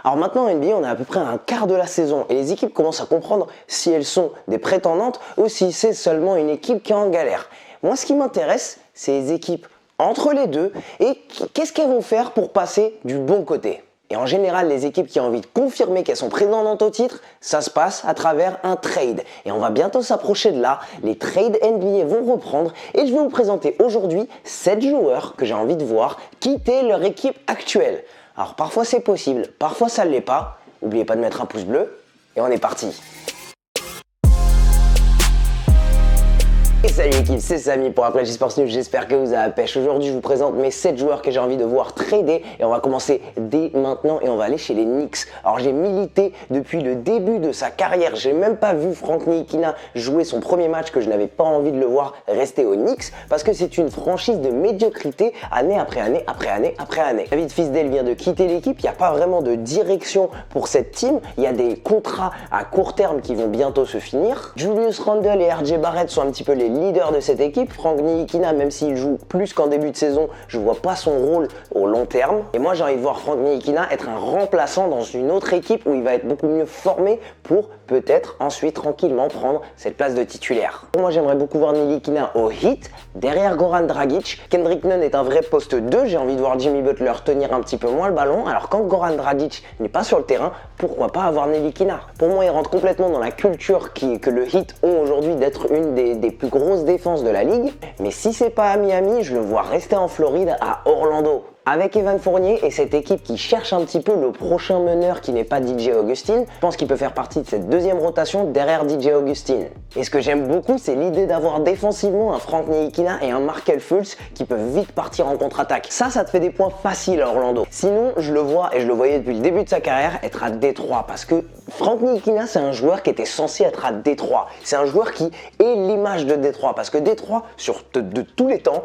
Alors maintenant en NBA, on est à peu près à un quart de la saison et les équipes commencent à comprendre si elles sont des prétendantes ou si c'est seulement une équipe qui est en galère. Moi, ce qui m'intéresse, c'est les équipes entre les deux et qu'est-ce qu'elles vont faire pour passer du bon côté. Et en général, les équipes qui ont envie de confirmer qu'elles sont prétendantes au titre, ça se passe à travers un trade. Et on va bientôt s'approcher de là, les trades NBA vont reprendre et je vais vous présenter aujourd'hui 7 joueurs que j'ai envie de voir quitter leur équipe actuelle. Alors parfois c'est possible, parfois ça ne l'est pas. N'oubliez pas de mettre un pouce bleu et on est parti. Et salut l'équipe, c'est Samy pour Après G-Sports News, j'espère que vous avez la pêche. Aujourd'hui je vous présente mes 7 joueurs que j'ai envie de voir trader et on va commencer dès maintenant et on va aller chez les Knicks. Alors j'ai milité depuis le début de sa carrière, j'ai même pas vu Frank Ntilikina jouer son premier match, que je n'avais pas envie de le voir rester aux Knicks parce que c'est une franchise de médiocrité année après année après année après année. David Fizdale vient de quitter l'équipe, il n'y a pas vraiment de direction pour cette team, il y a des contrats à court terme qui vont bientôt se finir. Julius Randle et RJ Barrett sont un petit peu les leader de cette équipe. Frank Ntilikina, même s'il joue plus qu'en début de saison, je vois pas son rôle au long terme. Et moi, j'ai envie de voir Frank Ntilikina être un remplaçant dans une autre équipe où il va être beaucoup mieux formé pour peut-être ensuite tranquillement prendre cette place de titulaire. Moi, j'aimerais beaucoup voir Ntilikina au Heat, derrière Goran Dragic. Kendrick Nunn est un vrai poste 2. J'ai envie de voir Jimmy Butler tenir un petit peu moins le ballon. Alors quand Goran Dragic n'est pas sur le terrain, pourquoi pas avoir Ntilikina? Pour moi, il rentre complètement dans la culture que le Heat ont aujourd'hui d'être une des plus grosses défenses de la ligue. Mais si c'est pas à Miami, je le vois rester en Floride, à Orlando. Avec Evan Fournier et cette équipe qui cherche un petit peu le prochain meneur qui n'est pas DJ Augustin, je pense qu'il peut faire partie de cette deuxième rotation derrière DJ Augustin. Et ce que j'aime beaucoup, c'est l'idée d'avoir défensivement un Frank Ntilikina et un Markelle Fultz qui peuvent vite partir en contre-attaque. Ça te fait des points faciles à Orlando. Sinon, je le vois et je le voyais depuis le début de sa carrière être à Détroit parce que Frank Ntilikina, c'est un joueur qui était censé être à Détroit. C'est un joueur qui est l'image de Détroit parce que Détroit, de tous les temps,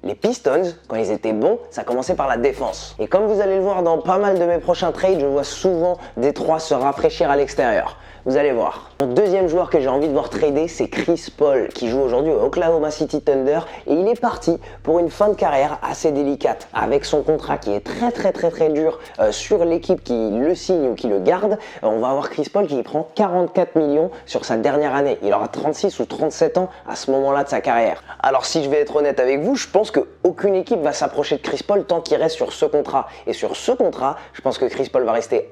les Pistons, quand ils étaient bons, ça commençait par la défense. Et comme vous allez le voir dans pas mal de mes prochains trades, je vois souvent Détroit se rafraîchir à l'extérieur. Vous allez voir. Mon deuxième joueur que j'ai envie de voir trader, c'est Chris Paul, qui joue aujourd'hui au Oklahoma City Thunder. Et il est parti pour une fin de carrière assez délicate. Avec son contrat qui est très dur sur l'équipe qui le signe ou qui le garde, on va avoir Chris Paul qui prend 44 millions sur sa dernière année. Il aura 36 ou 37 ans à ce moment-là de sa carrière. Alors si je vais être honnête avec vous, je pense qu'aucune équipe va s'approcher de Chris Paul tant qu'il reste sur ce contrat. Et sur ce contrat, je pense que Chris Paul va rester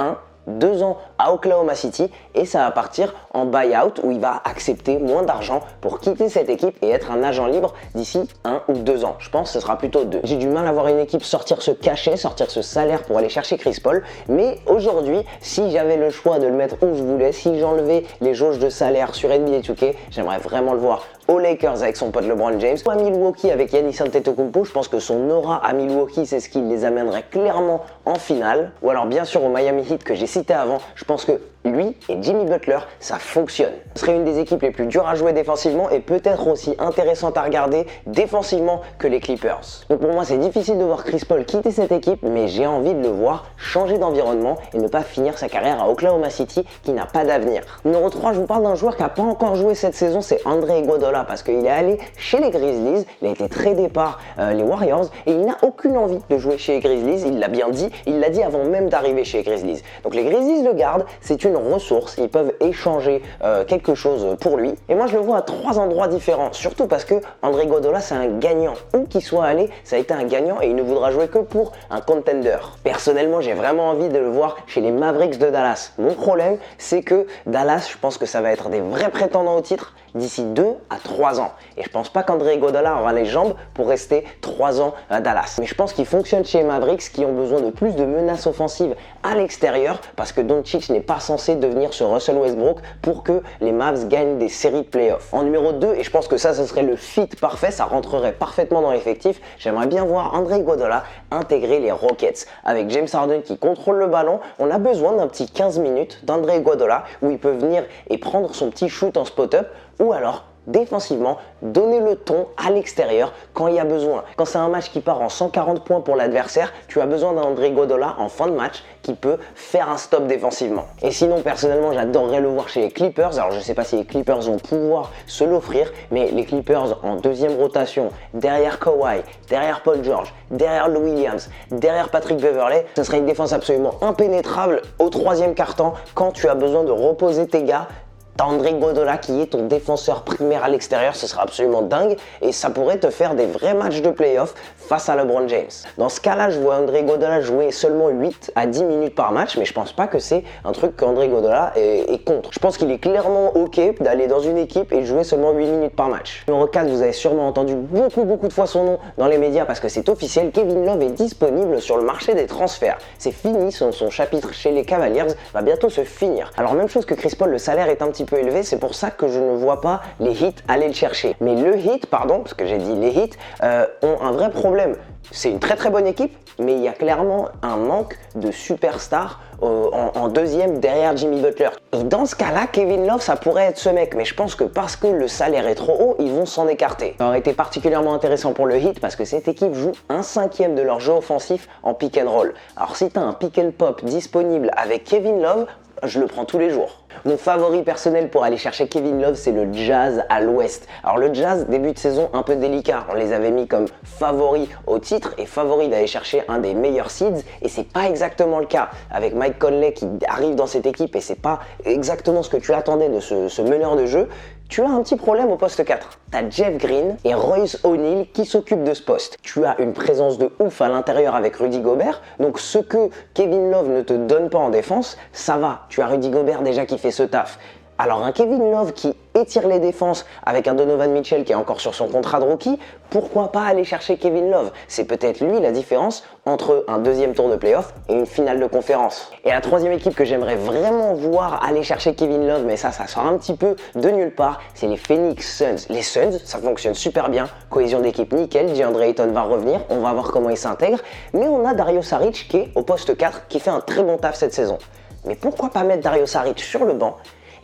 2 ans à Oklahoma City et ça va partir en buyout où il va accepter moins d'argent pour quitter cette équipe et être un agent libre d'ici 1 ou 2 ans. Je pense que ce sera plutôt 2. J'ai du mal à voir une équipe sortir ce cachet, sortir ce salaire pour aller chercher Chris Paul, mais aujourd'hui, si j'avais le choix de le mettre où je voulais, si j'enlevais les jauges de salaire sur NBA 2K, j'aimerais vraiment le voir aux Lakers avec son pote LeBron James, ou à Milwaukee avec Giannis Antetokounmpo. Je pense que son aura à Milwaukee, c'est ce qui les amènerait clairement en finale. Ou alors bien sûr au Miami Heat que j'ai cité avant, je pense que lui et Jimmy Butler, ça fonctionne. Ce serait une des équipes les plus dures à jouer défensivement et peut-être aussi intéressante à regarder défensivement que les Clippers. Donc pour moi, c'est difficile de voir Chris Paul quitter cette équipe, mais j'ai envie de le voir changer d'environnement et ne pas finir sa carrière à Oklahoma City qui n'a pas d'avenir. Numéro 3, je vous parle d'un joueur qui n'a pas encore joué cette saison, c'est André Iguodala parce qu'il est allé chez les Grizzlies, il a été tradé par les Warriors et il n'a aucune envie de jouer chez les Grizzlies, il l'a bien dit, il l'a dit avant même d'arriver chez les Grizzlies. Donc les Grizzlies le gardent, c'est une ressource, ils peuvent échanger quelque chose pour lui. Et moi je le vois à 3 endroits différents, surtout parce que André Iguodala c'est un gagnant. Où qu'il soit allé, ça a été un gagnant et il ne voudra jouer que pour un contender. Personnellement, j'ai vraiment envie de le voir chez les Mavericks de Dallas. Mon problème, c'est que Dallas, je pense que ça va être des vrais prétendants au titre d'ici 2 à 3 ans. Et je pense pas qu'André Iguodala aura les jambes pour rester 3 ans à Dallas. Mais je pense qu'il fonctionne chez les Mavericks qui ont besoin de plus de menaces offensives à l'extérieur parce que Doncic n'est pas censé devenir ce Russell Westbrook pour que les Mavs gagnent des séries de playoffs. En numéro 2, et je pense que ça ce serait le fit parfait, ça rentrerait parfaitement dans l'effectif, j'aimerais bien voir André Iguodala intégrer les Rockets. Avec James Harden qui contrôle le ballon, on a besoin d'un petit 15 minutes d'André Iguodala où il peut venir et prendre son petit shoot en spot-up ou alors défensivement, donner le ton à l'extérieur quand il y a besoin. Quand c'est un match qui part en 140 points pour l'adversaire, tu as besoin d'un André Iguodala en fin de match qui peut faire un stop défensivement. Et sinon, personnellement, j'adorerais le voir chez les Clippers. Alors, je sais pas si les Clippers vont pouvoir se l'offrir, mais les Clippers en deuxième rotation, derrière Kawhi, derrière Paul George, derrière Lou Williams, derrière Patrick Beverley, ça serait une défense absolument impénétrable au troisième quart-temps quand tu as besoin de reposer tes gars. T'as André Iguodala qui est ton défenseur primaire à l'extérieur, ce sera absolument dingue et ça pourrait te faire des vrais matchs de playoff face à LeBron James. Dans ce cas-là, je vois André Iguodala jouer seulement 8 à 10 minutes par match, mais je pense pas que c'est un truc qu'André Iguodala est contre. Je pense qu'il est clairement ok d'aller dans une équipe et de jouer seulement 8 minutes par match. Numéro 4, vous avez sûrement entendu beaucoup de fois son nom dans les médias parce que c'est officiel, Kevin Love est disponible sur le marché des transferts. C'est fini, son chapitre chez les Cavaliers va bientôt se finir. Alors même chose que Chris Paul, le salaire est un petit peu élevé, c'est pour ça que je ne vois pas les Heat aller le chercher. Mais le Heat, pardon, parce que j'ai dit les Heat, ont un vrai problème. C'est une très bonne équipe, mais il y a clairement un manque de superstars en deuxième derrière Jimmy Butler. Et dans ce cas-là, Kevin Love, ça pourrait être ce mec, mais je pense que parce que le salaire est trop haut, ils vont s'en écarter. Ça aurait été particulièrement intéressant pour le Heat parce que cette équipe joue 1/5 de leur jeu offensif en pick and roll. Alors si tu as un pick and pop disponible avec Kevin Love, je le prends tous les jours. Mon favori personnel pour aller chercher Kevin Love, c'est le Jazz à l'Ouest. Alors le Jazz, début de saison un peu délicat. On les avait mis comme favoris au titre et favoris d'aller chercher un des meilleurs seeds et c'est pas exactement le cas. Avec Mike Conley qui arrive dans cette équipe et c'est pas exactement ce que tu attendais de ce meneur de jeu, tu as un petit problème au poste 4. Tu as Jeff Green et Royce O'Neal qui s'occupent de ce poste. Tu as une présence de ouf à l'intérieur avec Rudy Gobert. Donc ce que Kevin Love ne te donne pas en défense, ça va. Tu as Rudy Gobert déjà qui fait ce taf. Alors un Kevin Love qui étire les défenses avec un Donovan Mitchell qui est encore sur son contrat de rookie, pourquoi pas aller chercher Kevin Love? C'est peut-être lui la différence entre un deuxième tour de playoff et une finale de conférence. Et la troisième équipe que j'aimerais vraiment voir aller chercher Kevin Love, mais ça sort un petit peu de nulle part, c'est les Phoenix Suns. Les Suns, ça fonctionne super bien, cohésion d'équipe nickel, DeAndre Ayton va revenir, on va voir comment il s'intègre, mais on a Dario Saric qui est au poste 4 qui fait un très bon taf cette saison. Mais pourquoi pas mettre Dario Saric sur le banc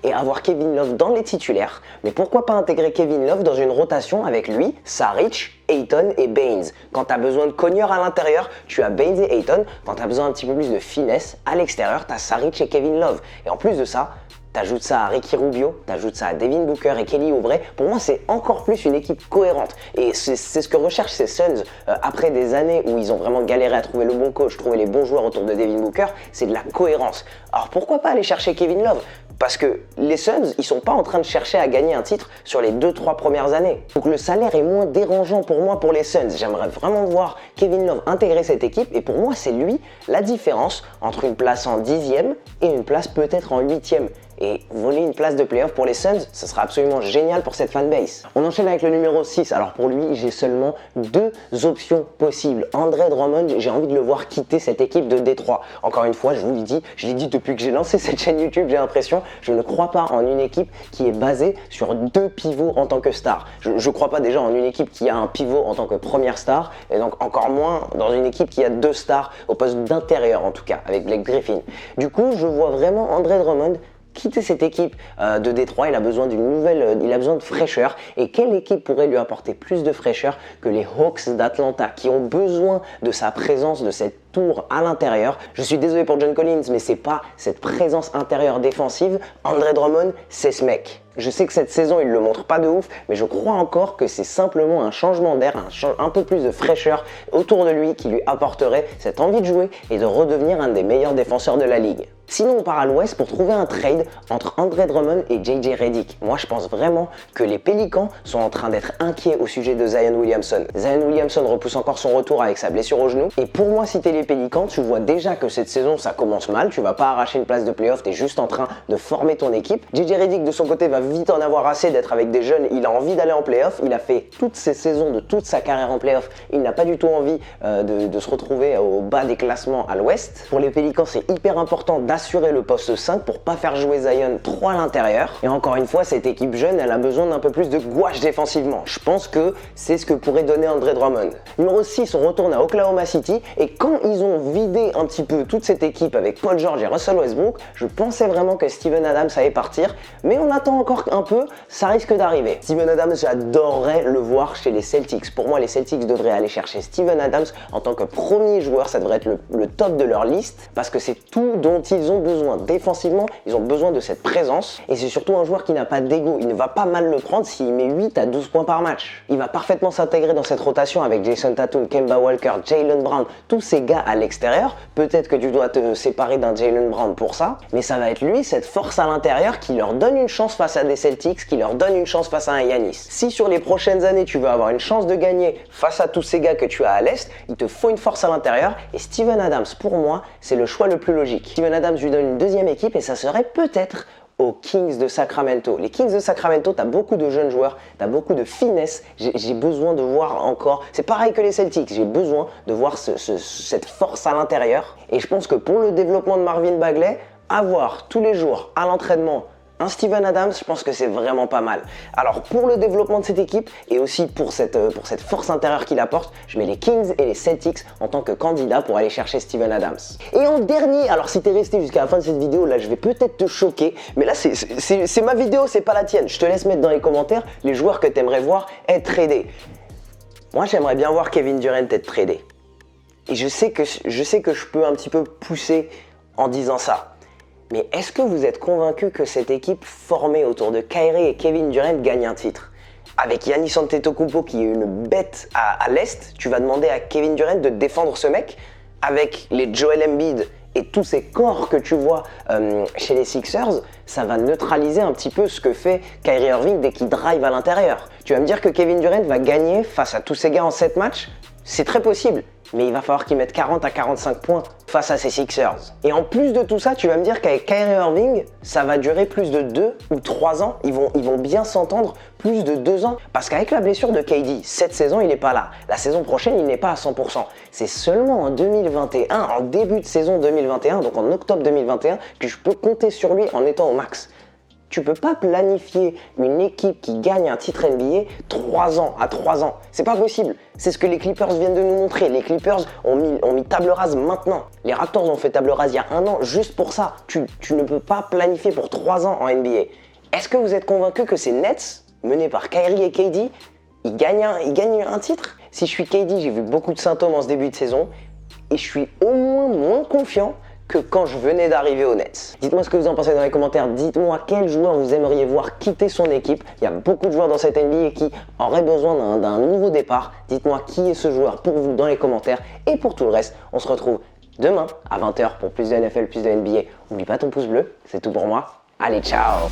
et avoir Kevin Love dans les titulaires, mais pourquoi pas intégrer Kevin Love dans une rotation avec lui, Saric, Ayton et Baines. Quand tu as besoin de cogneurs à l'intérieur, tu as Baines et Ayton. Quand tu as besoin un petit peu plus de finesse à l'extérieur, tu as Saric et Kevin Love. Et en plus de ça, t'ajoutes ça à Ricky Rubio, t'ajoutes ça à Devin Booker et Kelly Oubre. Pour moi, c'est encore plus une équipe cohérente. Et c'est ce que recherchent ces Suns après des années où ils ont vraiment galéré à trouver le bon coach, trouver les bons joueurs autour de Devin Booker. C'est de la cohérence. Alors pourquoi pas aller chercher Kevin Love? Parce que les Suns, ils sont pas en train de chercher à gagner un titre sur les 2-3 premières années. Donc le salaire est moins dérangeant pour moi pour les Suns. J'aimerais vraiment voir Kevin Love intégrer cette équipe et pour moi, c'est lui la différence entre une place en 10e et une place peut-être en 8e. Et voler une place de playoff pour les Suns, ce sera absolument génial pour cette fanbase. On enchaîne avec le numéro 6. Alors pour lui, j'ai seulement 2 options possibles. André Drummond, j'ai envie de le voir quitter cette équipe de Détroit. Encore une fois, je vous l'ai dit, depuis que j'ai lancé cette chaîne YouTube, j'ai l'impression, je ne crois pas en une équipe qui est basée sur 2 pivots en tant que star. Je ne crois pas déjà en une équipe qui a un pivot en tant que première star, et donc encore moins dans une équipe qui a 2 stars au poste d'intérieur en tout cas, avec Blake Griffin. Du coup, je vois vraiment André Drummond quitter cette équipe de Détroit. Il a besoin d'une nouvelle, il a besoin de fraîcheur. Et quelle équipe pourrait lui apporter plus de fraîcheur que les Hawks d'Atlanta, qui ont besoin de sa présence, de cette tour à l'intérieur. Je suis désolé pour John Collins, mais c'est pas cette présence intérieure défensive. André Drummond, c'est ce mec. Je sais que cette saison, il le montre pas de ouf, mais je crois encore que c'est simplement un changement d'air, un peu plus de fraîcheur autour de lui qui lui apporterait cette envie de jouer et de redevenir un des meilleurs défenseurs de la ligue. Sinon, on part à l'ouest pour trouver un trade entre André Drummond et JJ Redick. Moi, je pense vraiment que les Pélicans sont en train d'être inquiets au sujet de Zion Williamson. Zion Williamson repousse encore son retour avec sa blessure au genou. Et pour moi, si t'es les Pélicans, tu vois déjà que cette saison, ça commence mal. Tu vas pas arracher une place de playoff, t'es juste en train de former ton équipe. JJ Redick, de son côté, va vite en avoir assez d'être avec des jeunes. Il a envie d'aller en playoff. Il a fait toutes ses saisons de toute sa carrière en playoff. Il n'a pas du tout envie de se retrouver au bas des classements à l'ouest. Pour les Pélicans, c'est hyper important d'assurer le poste 5 pour pas faire jouer Zion trop à l'intérieur. Et encore une fois, cette équipe jeune, elle a besoin d'un peu plus de gouache défensivement. Je pense que c'est ce que pourrait donner Andre Drummond. Numéro 6, on retourne à Oklahoma City et quand ils ont vidé un petit peu toute cette équipe avec Paul George et Russell Westbrook, je pensais vraiment que Steven Adams allait partir, mais on attend encore un peu, ça risque d'arriver. Steven Adams, j'adorerais le voir chez les Celtics. Pour moi, les Celtics devraient aller chercher Steven Adams en tant que premier joueur, ça devrait être le top de leur liste parce que c'est tout dont ils ont besoin. Défensivement, ils ont besoin de cette présence et c'est surtout un joueur qui n'a pas d'ego. Il ne va pas mal le prendre s'il met 8 à 12 points par match. Il va parfaitement s'intégrer dans cette rotation avec Jason Tatum, Kemba Walker, Jaylen Brown, tous ces gars à l'extérieur. Peut-être que tu dois te séparer d'un Jaylen Brown pour ça, mais ça va être lui, cette force à l'intérieur qui leur donne une chance face à des Celtics, qui leur donne une chance face à un Giannis. Si sur les prochaines années tu veux avoir une chance de gagner face à tous ces gars que tu as à l'Est, il te faut une force à l'intérieur et Steven Adams, pour moi, c'est le choix le plus logique. Steven Adams lui donne une deuxième équipe et ça serait peut-être aux Kings de Sacramento. Les Kings de Sacramento, tu as beaucoup de jeunes joueurs, tu as beaucoup de finesse. J'ai besoin de voir encore, c'est pareil que les Celtics, j'ai besoin de voir cette force à l'intérieur. Et je pense que pour le développement de Marvin Bagley, avoir tous les jours à l'entraînement un Steven Adams, je pense que c'est vraiment pas mal. Alors pour le développement de cette équipe et aussi pour cette force intérieure qu'il apporte, je mets les Kings et les Celtics en tant que candidats pour aller chercher Steven Adams. Et en dernier, alors si t'es resté jusqu'à la fin de cette vidéo, là je vais peut-être te choquer, mais là c'est ma vidéo, c'est pas la tienne. Je te laisse mettre dans les commentaires les joueurs que t'aimerais voir être tradés. Moi j'aimerais bien voir Kevin Durant être tradé. Et je sais que je peux un petit peu pousser en disant ça. Mais est-ce que vous êtes convaincu que cette équipe formée autour de Kyrie et Kevin Durant gagne un titre? Avec Giannis Antetokounmpo qui est une bête à l'Est, tu vas demander à Kevin Durant de défendre ce mec? Avec les Joel Embiid et tous ces corps que tu vois chez les Sixers, ça va neutraliser un petit peu ce que fait Kyrie Irving dès qu'il drive à l'intérieur. Tu vas me dire que Kevin Durant va gagner face à tous ces gars en 7 matchs? C'est très possible, mais il va falloir qu'il mette 40 à 45 points face à ces Sixers. Et en plus de tout ça, tu vas me dire qu'avec Kyrie Irving, ça va durer plus de 2 ou 3 ans. Ils vont bien s'entendre plus de 2 ans. Parce qu'avec la blessure de KD, cette saison, il n'est pas là. La saison prochaine, il n'est pas à 100%. C'est seulement en 2021, en début de saison 2021, donc en octobre 2021, que je peux compter sur lui en étant au max. Tu peux pas planifier une équipe qui gagne un titre NBA 3 ans à 3 ans. C'est pas possible. C'est ce que les Clippers viennent de nous montrer. Les Clippers ont mis table rase maintenant. Les Raptors ont fait table rase il y a 1 an juste pour ça. Tu ne peux pas planifier pour 3 ans en NBA. Est-ce que vous êtes convaincus que ces Nets, menés par Kyrie et KD, ils gagnent un titre? Si je suis KD, j'ai vu beaucoup de symptômes en ce début de saison et je suis au moins confiant que quand je venais d'arriver aux Nets. Dites-moi ce que vous en pensez dans les commentaires. Dites-moi quel joueur vous aimeriez voir quitter son équipe. Il y a beaucoup de joueurs dans cette NBA qui auraient besoin d'un nouveau départ. Dites-moi qui est ce joueur pour vous dans les commentaires. Et pour tout le reste, on se retrouve demain à 20h pour plus de NFL, plus de NBA. N'oublie pas ton pouce bleu, c'est tout pour moi. Allez, ciao!